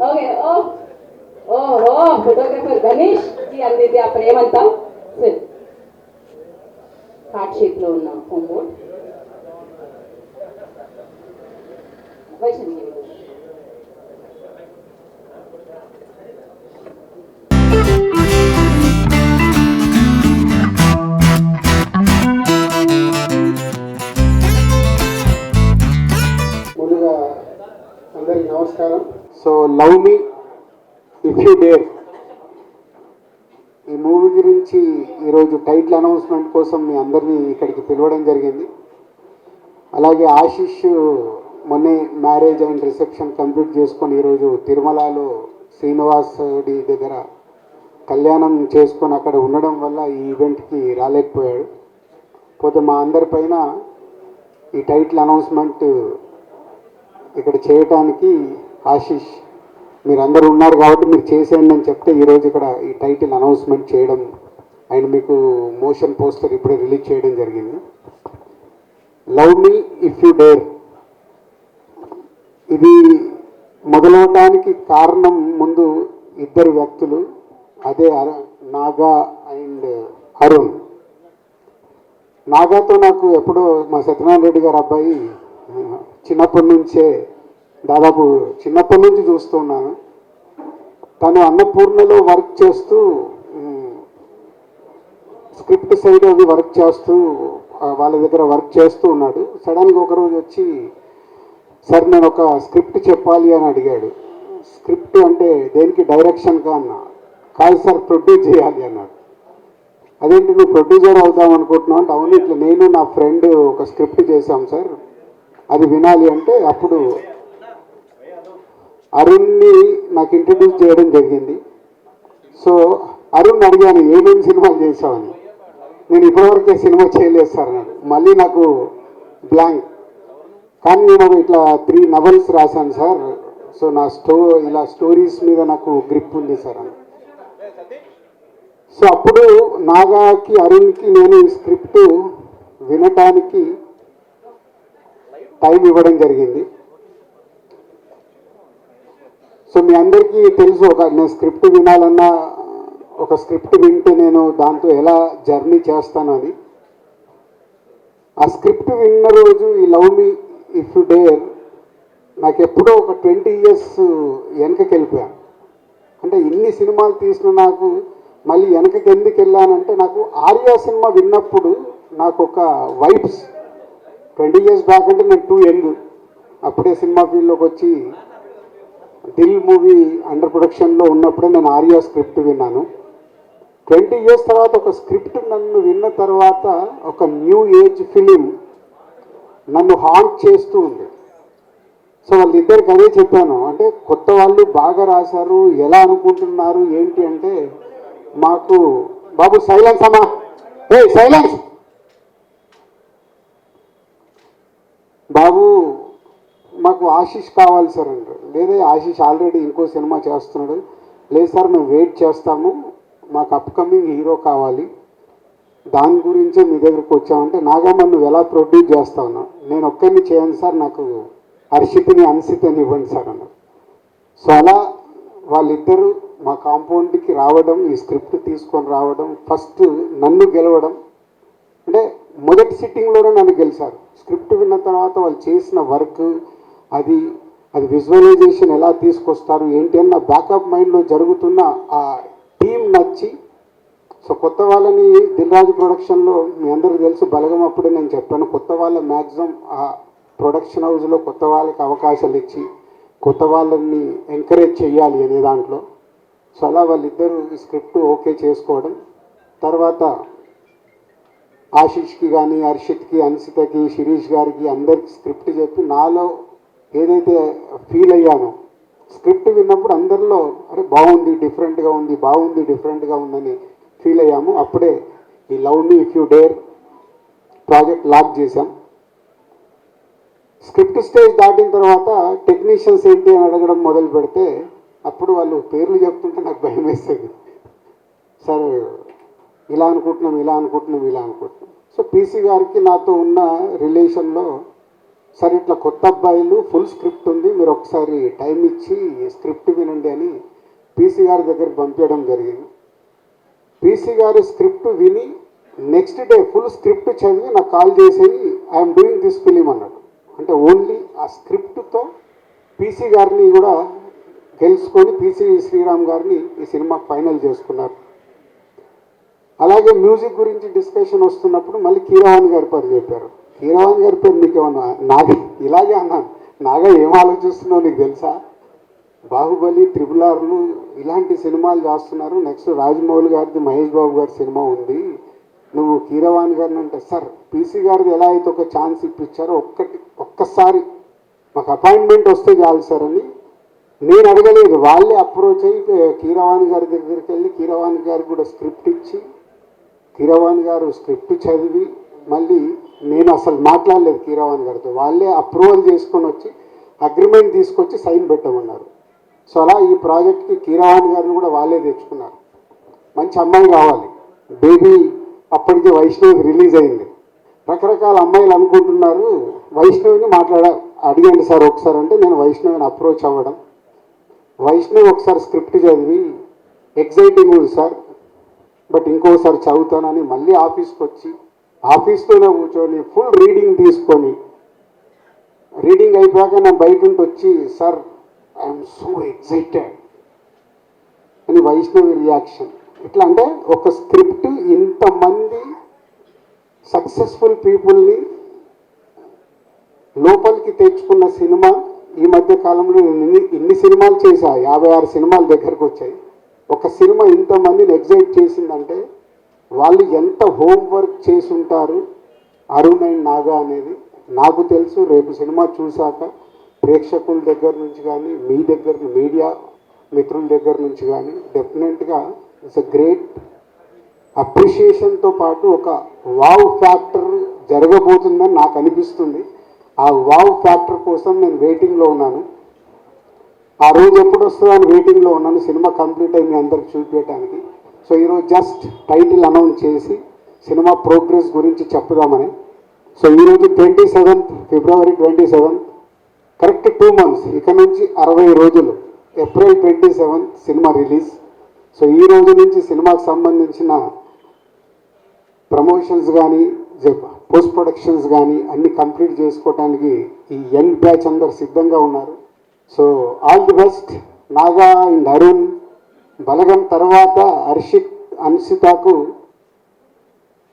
Okay ఓ ఓహో photographer Ganesh కి అందింది ఆ ప్రేమంతా సరే హార్ట్ షేప్ లో ఉన్న హోంబోర్డ్ వైష్ణవి ముందుగా అందరికి నమస్కారం. So love me if you dare ఈ మూవీ గురించి ఈరోజు టైటిల్ అనౌన్స్మెంట్ కోసం మీ అందరినీ ఇక్కడికి పిలవడం జరిగింది. అలాగే ఆశిష్ మొన్నే మ్యారేజ్ అండ్ రిసెప్షన్ కంప్లీట్ చేసుకొని ఈరోజు తిరుమలలో శ్రీనివాసుడి దగ్గర కళ్యాణం చేసుకొని అక్కడ ఉండడం వల్ల ఈ ఈవెంట్కి రాలేకపోయాడు. పోతే మా అందరిపైన ఈ టైటిల్ అనౌన్స్మెంట్ ఇక్కడ చేయటానికి ఆశిష్ మీరందరూ ఉన్నారు కాబట్టి మీరు చేసేయండి అని చెప్తే ఈరోజు ఇక్కడ ఈ టైటిల్ అనౌన్స్మెంట్ చేయడం అండ్ మీకు మోషన్ పోస్టర్ ఇప్పుడే రిలీజ్ చేయడం జరిగింది. Love me if you dare ఇది మొదలవటానికి కారణం ముందు ఇద్దరు వ్యక్తులు, అదే నాగా అండ్ అరుణ్. నాగాతో నాకు ఎప్పుడో మా సత్యనారాయణ రెడ్డి గారు అబ్బాయి చిన్నప్పటి నుంచే దాదాపు చిన్నప్పటి నుంచి చూస్తున్నాను. తను అన్నపూర్ణలో వర్క్ చేస్తూ స్క్రిప్ట్ సైడ్ అది వర్క్ చేస్తూ వాళ్ళ దగ్గర వర్క్ చేస్తూ ఉన్నాడు. సడన్గా ఒకరోజు వచ్చి సార్ నేను ఒక స్క్రిప్ట్ చెప్పాలి అని అడిగాడు. స్క్రిప్ట్ అంటే దేనికి డైరెక్షన్గా అన్నా, కాదు సార్ ప్రొడ్యూస్ చేయాలి అన్నాడు. అదేంటి నువ్వు ప్రొడ్యూసర్ అవుదాం అనుకుంటున్నావు అంటే అవును ఇట్లా నేను నా ఫ్రెండ్ ఒక స్క్రిప్ట్ చేశాం సార్ అది వినాలి అంటే అప్పుడు అరుణ్ని నాకు ఇంట్రడ్యూస్ చేయడం జరిగింది. సో అరుణ్ అడిగాను ఏమేమి సినిమాలు చేసావని. నేను ఇప్పటివరకే సినిమా చేయలేదు సార్ అన్నాడు. మళ్ళీ నాకు బ్లాంక్. కానీ నేను ఇట్లా 3 నవల్స్ రాశాను సార్. సో నా ఇలా స్టోరీస్ మీద నాకు గ్రిప్ ఉంది సార్ అని. సో అప్పుడు నాగాకి అరుణ్కి నేను ఈ స్క్రిప్ట్ వినటానికి టైం ఇవ్వడం జరిగింది. సో మీ అందరికీ తెలుసు నేను స్క్రిప్ట్ వినాలన్నా ఒక స్క్రిప్ట్ వింటే నేను దాంతో ఎలా జర్నీ చేస్తాను అని. ఆ స్క్రిప్ట్ విన్న రోజు ఈ love me if you dare నాకు ఎప్పుడో ఒక 20 years వెనకకి వెళ్ళిపోయాను. అంటే ఇన్ని సినిమాలు తీసిన నాకు మళ్ళీ వెనకకి ఎందుకు వెళ్ళానంటే నాకు ఆర్యా సినిమా విన్నప్పుడు నాకు ఒక వైబ్స్ 20 years బ్యాక్ అంటే నేను 2 యంగ్ అప్పుడే సినిమా ఫీల్డ్లోకి వచ్చి దిల్ మూవీ అండర్ ప్రొడక్షన్లో ఉన్నప్పుడే నేను ఆర్యా స్క్రిప్ట్ విన్నాను. 20 years తర్వాత ఒక స్క్రిప్ట్ నన్ను విన్న తర్వాత ఒక న్యూ ఏజ్ ఫిలిం నన్ను హాంట్ చేస్తూ ఉంది. సో వాళ్ళిద్దరికి అదే చెప్పాను. అంటే కొత్త వాళ్ళు బాగా రాశారు, ఎలా అనుకుంటున్నారు ఏంటి అంటే మాకు బాబు సైలెన్స్ అమ్మా, ఏ సైలెన్స్ బాబు మాకు ఆశిష్ కావాలి సార్ అంటారు. లేదే ఆశిష్ ఆల్రెడీ ఇంకో సినిమా చేస్తున్నాడు. లేదు సార్ మేము వెయిట్ చేస్తాము, మాకు అప్కమింగ్ హీరో కావాలి, దాని గురించే మీ దగ్గరికి వచ్చామంటే నాగమ్మ నువ్వు ఎలా ప్రొడ్యూస్ చేస్తా ఉన్నావు. నేను ఒక్కరిని చేయను సార్, నాకు హర్షిత్ని అన్సితని ఇవ్వండి సార్ అన్నారు. సో అలా వాళ్ళిద్దరూ మా కాంపౌండ్కి రావడం, ఈ స్క్రిప్ట్ తీసుకొని రావడం, ఫస్ట్ నన్ను గెలవడం. అంటే మొదటి సిట్టింగ్లోనే నన్ను గెలిచారు. స్క్రిప్ట్ విన్న తర్వాత వాళ్ళు చేసిన వర్క్ అది విజువలైజేషన్ ఎలా తీసుకొస్తారు ఏంటి అని నా బ్యాకప్ మైండ్లో జరుగుతున్న ఆ టీం నచ్చి. సో కొత్త వాళ్ళని దిల్రాజు ప్రొడక్షన్లో మీ అందరికీ తెలుసు బలగం అప్పుడే నేను చెప్పాను, కొత్త వాళ్ళ మ్యాక్సిమం ఆ ప్రొడక్షన్ హౌస్లో కొత్త వాళ్ళకి అవకాశాలు ఇచ్చి కొత్త వాళ్ళని ఎంకరేజ్ చేయాలి అనే దాంట్లో. సో అలా వాళ్ళిద్దరూ స్క్రిప్ట్ ఓకే చేసుకోవడం. తర్వాత ఆశిష్కి కానీ హర్షిత్కి అన్సితకి శిరీష్ గారికి అందరికి స్క్రిప్ట్ చెప్పి నాలో ఏదైతే ఫీల్ అయ్యానో స్క్రిప్ట్ విన్నప్పుడు అందరిలో అరే బాగుంది డిఫరెంట్గా ఉంది, బాగుంది డిఫరెంట్గా ఉందని ఫీల్ అయ్యాము. అప్పుడే ఈ love me if you dare project lock చేశాం. స్క్రిప్ట్ స్టేజ్ దాటిన తర్వాత టెక్నీషియన్స్ ఏంటి అని అడగడం మొదలు పెడితే అప్పుడు వాళ్ళు పేర్లు చెప్తుంటే నాకు భయం వేస్తుంది. సార్ ఇలా అనుకుంటున్నాం. సో పీసీ గారికి నాతో ఉన్న రిలేషన్లో సార్ ఇట్లా కొత్త అబ్బాయిలు ఫుల్ స్క్రిప్ట్ ఉంది, మీరు ఒకసారి టైం ఇచ్చి స్క్రిప్ట్ వినండి అని పీసీ గారి దగ్గరికి పంపించడం జరిగింది. పీసీ గారు స్క్రిప్ట్ విని నెక్స్ట్ డే ఫుల్ స్క్రిప్ట్ చదివి నాకు కాల్ చేసి ఐఎమ్ డూయింగ్ దిస్ ఫిలిం అన్నాడు. అంటే ఓన్లీ ఆ స్క్రిప్ట్తో పీసీ గారిని కూడా గెలుచుకొని పీసీ శ్రీరామ్ గారిని ఈ సినిమా ఫైనల్ చేసుకున్నారు. అలాగే మ్యూజిక్ గురించి డిస్కషన్ వస్తున్నప్పుడు మళ్ళీ కీరవాణి గారి పేరు చెప్పారు. కీరవాణి గారి పేరు నీకేమన్నా నాగా ఇలాగే అన్నాను, నాగా ఏం ఆలోచిస్తున్నావు నీకు తెలుసా, బాహుబలి, RRRలు ఇలాంటి సినిమాలు చేస్తున్నారు, నెక్స్ట్ రాజమౌళి గారిది మహేష్ బాబు గారి సినిమా ఉంది, నువ్వు కీరవాణి గారిని అంటే సార్ పీసీ గారిది ఎలా అయితే ఒక ఛాన్స్ ఇప్పించారో ఒక్కసారి మాకు అపాయింట్మెంట్ వస్తే చాలు సార్ అని నేను అడగలేదు, వాళ్ళే అప్రోచ్ అయ్యి కీరవాణి గారి దగ్గరికి వెళ్ళి కీరవాణి గారికి కూడా స్క్రిప్ట్ ఇచ్చి కీరవాణి గారు స్క్రిప్ట్ చదివి మళ్ళీ నేను అసలు మాట్లాడలేదు కీరవాణి గారితో, వాళ్ళే అప్రూవల్ చేసుకొని వచ్చి అగ్రిమెంట్ తీసుకొచ్చి సైన్ పెట్టమన్నారు. సో అలా ఈ ప్రాజెక్ట్కి కీరవాణి గారిని కూడా వాళ్ళే తెచ్చుకున్నారు. మంచి అమ్మాయి కావాలి, బేబీ అప్పటికే వైష్ణవి రిలీజ్ అయింది, రకరకాల అమ్మాయిలు అనుకుంటున్నారు, వైష్ణవిని అడిగండి సార్ ఒకసారి అంటే నేను వైష్ణవిని అప్రోచ్ అవ్వడం, వైష్ణవి ఒకసారి స్క్రిప్ట్ చదివి ఎగ్జైటింగ్ ఉంది సార్ బట్ ఇంకోసారి చదువుతానని మళ్ళీ ఆఫీస్కి వచ్చి ఆఫీస్లోనే కూర్చొని ఫుల్ రీడింగ్ తీసుకొని రీడింగ్ అయిపోయాక నేను బయట ఉండి వచ్చి సార్ ఐఎమ్ సో ఎగ్జైటెడ్ అని వైష్ణవి రియాక్షన్. ఎట్లా అంటే ఒక స్క్రిప్ట్ ఇంతమంది సక్సెస్ఫుల్ పీపుల్ని లోపలికి తెచ్చుకున్న సినిమా ఈ మధ్య కాలంలో నేను ఇన్ని సినిమాలు చేశా, 56 సినిమాల దగ్గరకు వచ్చాయి. ఒక సినిమా ఇంతమందిని ఎగ్జైట్ చేసిందంటే వాళ్ళు ఎంత హోంవర్క్ చేసి ఉంటారు అరుణ్ అండ్ నాగా అనేది నాకు తెలుసు. రేపు సినిమా చూశాక ప్రేక్షకుల దగ్గర నుంచి కానీ మీ దగ్గర మీడియా మిత్రుల దగ్గర నుంచి కానీ డెఫినెట్గా ఇట్స్ అ గ్రేట్ అప్రిషియేషన్తో పాటు ఒక వావ్ ఫ్యాక్టర్ జరగబోతుందని నాకు అనిపిస్తుంది. ఆ వావ్ ఫ్యాక్టర్ కోసం నేను వెయిటింగ్లో ఉన్నాను. ఆ రోజు ఎప్పుడు వస్తుందో అని వెయిటింగ్లో ఉన్నాను, సినిమా కంప్లీట్ అయి మీ అందరికి చూపించడానికి. సో ఈరోజు జస్ట్ టైటిల్ అనౌన్స్ చేసి సినిమా ప్రోగ్రెస్ గురించి చెప్పుదామని. సో ఈరోజు 27th ఫిబ్రవరి 27 కరెక్ట్ 2 months, ఇక నుంచి 60 రోజులు, ఏప్రిల్ 27 సినిమా రిలీజ్. సో ఈ రోజు నుంచి సినిమాకి సంబంధించిన ప్రమోషన్స్ కానీ పోస్ట్ ప్రొడక్షన్స్ కానీ అన్ని కంప్లీట్ చేసుకోవడానికి ఈ యంగ్ బ్యాచ్ అందరు సిద్ధంగా ఉన్నారు. So all the best. Naga and Arun Balagam తర్వాత అన్షితాకు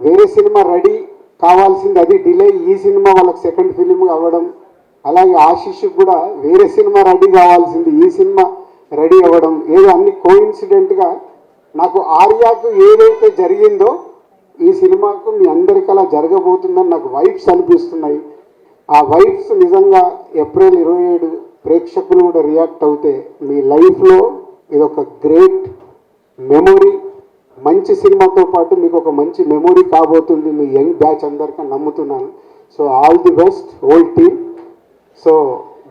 వేరే సినిమా రెడీ కావాల్సింది, అది డిలే. ఈ సినిమా వాళ్ళకి సెకండ్ ఫిలిం అవ్వడం, అలాగే ఆశిష్కి కూడా వేరే సినిమా రెడీ కావాల్సింది, ఈ సినిమా రెడీ అవ్వడం, ఏదో అన్ని కోఇన్సిడెంట్గా నాకు ఆర్యాకు ఏదైతే జరిగిందో ఈ సినిమాకు మీ అందరికీ అలా జరగబోతుందని నాకు వైబ్స్ అనిపిస్తున్నాయి. ఆ వైబ్స్ నిజంగా ఏప్రిల్ 27 ప్రేక్షకులు కూడా రియాక్ట్ అవుతే మీ లైఫ్లో ఇది ఒక గ్రేట్ మెమొరీ, మంచి సినిమాతో పాటు మీకు ఒక మంచి మెమొరీ కాబోతుంది మీ యంగ్ బ్యాచ్ అందరికీ నమ్ముతున్నాను. So all the best old team. So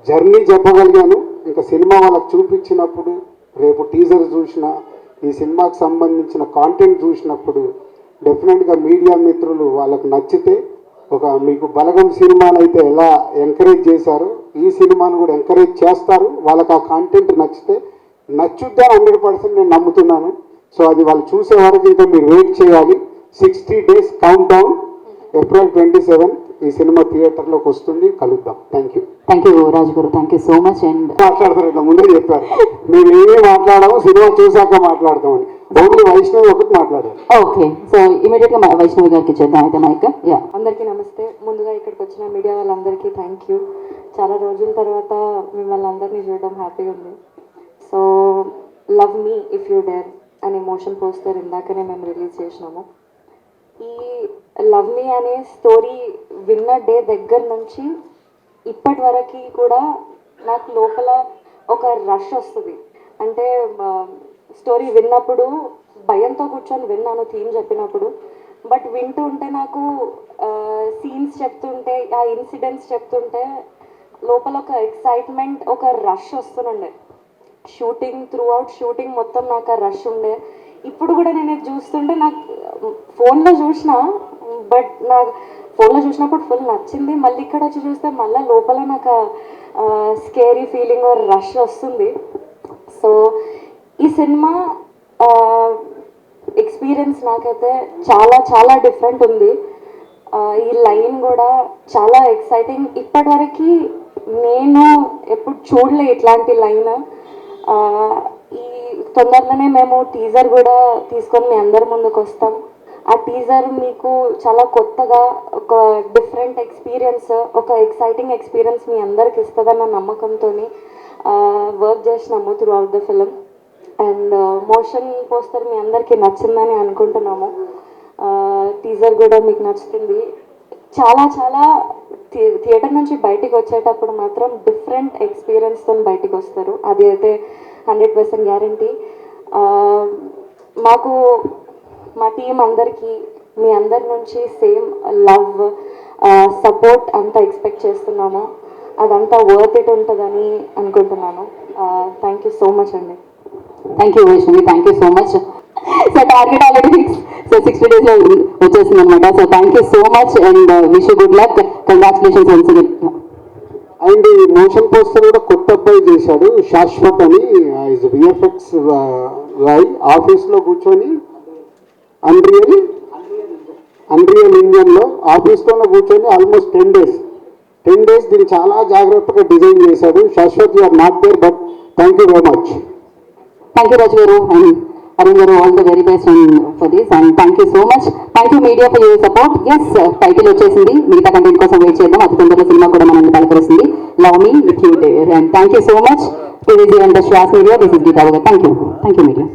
journey చెప్పగలిగాను, ఇంకా సినిమా వాళ్ళకి చూపించినప్పుడు రేపు టీజర్ చూసినా ఈ సినిమాకి సంబంధించిన కాంటెంట్ చూసినప్పుడు డెఫినెట్గా మీడియా మిత్రులు వాళ్ళకు నచ్చితే ఒక మీకు బలగం సినిమాను అయితే ఎలా ఎంకరేజ్ చేశారో ఈ సినిమాను కూడా ఎంకరేజ్ చేస్తారు. వాళ్ళకి ఆ కాంటెంట్ నచ్చితే నచ్చుద్దని 100% నేను నమ్ముతున్నాను. సో అది వాళ్ళు చూసే వరకు ఇంకా మీరు వెయిట్ చేయాలి. 60 days కౌంట్ డౌన్. ఏప్రిల్ 27 ఈ సినిమా థియేటర్లోకి వస్తుంది, కలుద్దాం. థ్యాంక్ యూ రాజుగారు, thank you so much. And మాట్లాడతారు, ఇట్లా ముందే చెప్పారు మేము ఏమీ మాట్లాడము, సినిమా చూసాక మాట్లాడతామని. ఓన్లీ వైష్ణవి ఒకటి మాట్లాడారు. ఓకే, సో ఇమీడియట్గా వైష్ణవి గారికి ఇచ్చేద్దాం అయితే మైక్. యా, అందరికీ నమస్తే. ముందుగా ఇక్కడికి వచ్చిన మీడియా వాళ్ళందరికీ థ్యాంక్ యూ. చాలా రోజుల తర్వాత మిమ్మల్ని అందరినీ చూడడం హ్యాపీగా ఉంది. So love me if you dare అనే మోషన్ పోస్టర్ ఇందాకనే మేము రిలీజ్ చేసినాము. ఈ లవ్ మీ అనే స్టోరీ విన్న డే దగ్గర నుంచి ఇప్పటి వరకు కూడా నాకు లోపల ఒక రష్ వస్తుంది. అంటే స్టోరీ విన్నప్పుడు భయంతో కూర్చొని విన్నాను థీమ్ చెప్పినప్పుడు, బట్ వింటూ ఉంటే నాకు సీన్స్ చెప్తుంటే ఆ ఇన్సిడెంట్స్ చెప్తుంటే లోపల ఒక ఎక్సైట్మెంట్, ఒక రష్ వస్తుండే. షూటింగ్ త్రూ అవుట్ షూటింగ్ మొత్తం నాకు ఆ రష్ ఉండే. ఇప్పుడు కూడా నేను ఇది చూస్తుంటే నాకు ఫోన్లో చూసిన, బట్ నాకు ఫోన్లో చూసినప్పుడు ఫుల్ నచ్చింది, మళ్ళీ ఇక్కడ వచ్చి చూస్తే మళ్ళీ లోపల నాకు స్కేరీ ఫీలింగ్ రష్ వస్తుంది. సో ఈ సినిమా ఎక్స్పీరియన్స్ నాకైతే చాలా చాలా డిఫరెంట్ ఉంది. ఈ లైన్ కూడా చాలా ఎక్సైటింగ్. ఇప్పటివరకు నేను ఎప్పుడు చూడలే ఇట్లాంటి లైన్. ఈ తొందరలోనే మేము టీజర్ కూడా తీసుకొని మీ అందరి ముందుకు వస్తాం. ఆ టీజర్ మీకు చాలా కొత్తగా ఒక డిఫరెంట్ ఎక్స్పీరియన్స్, ఒక ఎక్సైటింగ్ ఎక్స్పీరియన్స్ మీ అందరికి ఇస్తుందన్న నమ్మకంతో వర్క్ చేసినాము throughout the film. And motion poster మీ అందరికీ నచ్చిందని అనుకుంటున్నాము. టీజర్ కూడా మీకు నచ్చుతుంది. చాలా చాలా థియేటర్ నుంచి బయటికి వచ్చేటప్పుడు మాత్రం డిఫరెంట్ ఎక్స్పీరియన్స్తో బయటికి వస్తారు, అది అయితే 100% గ్యారంటీ. మాకు మా టీం అందరికీ మీ అందరి నుంచి సేమ్ లవ్, సపోర్ట్ అంతా ఎక్స్పెక్ట్ చేస్తున్నాము. అదంతా వర్త్ ఇట్ ఉంటుందని అనుకుంటున్నాను. థ్యాంక్ యూ సో మచ్ అండి. Thank you Vaishnavi, thank you so much. So target already fix, so 60 days వచ్చేసింది అనమాట. So thank you so much and wish you good luck, congratulations once again. And ఈ motion poster కూడా కొత్త అబ్బాయి చేశాడు, శాశ్వత్ అని. VFX Roy ఆఫీస్లో కూర్చొని అన్రియల్ ఇంజన్లో ఆఫీస్లో కూర్చొని ఆల్మోస్ట్ 10 days దీన్ని చాలా జాగ్రత్తగా డిజైన్ చేశాడు. Shashwat you are not there, but thank you very much. Thank you Raju garu and Arun garu, all the very best for this and thank you so much. Thank you media for your support. Yes, title వచ్చేసింది, మిగతా content కోసం wait చేద్దాం. అతి తొందరలో cinema కూడా మనల్ని పలకరిస్తుంది. Love me if you dare. And thank you so much. This is Shwas media, this is Geeta. Thank you media.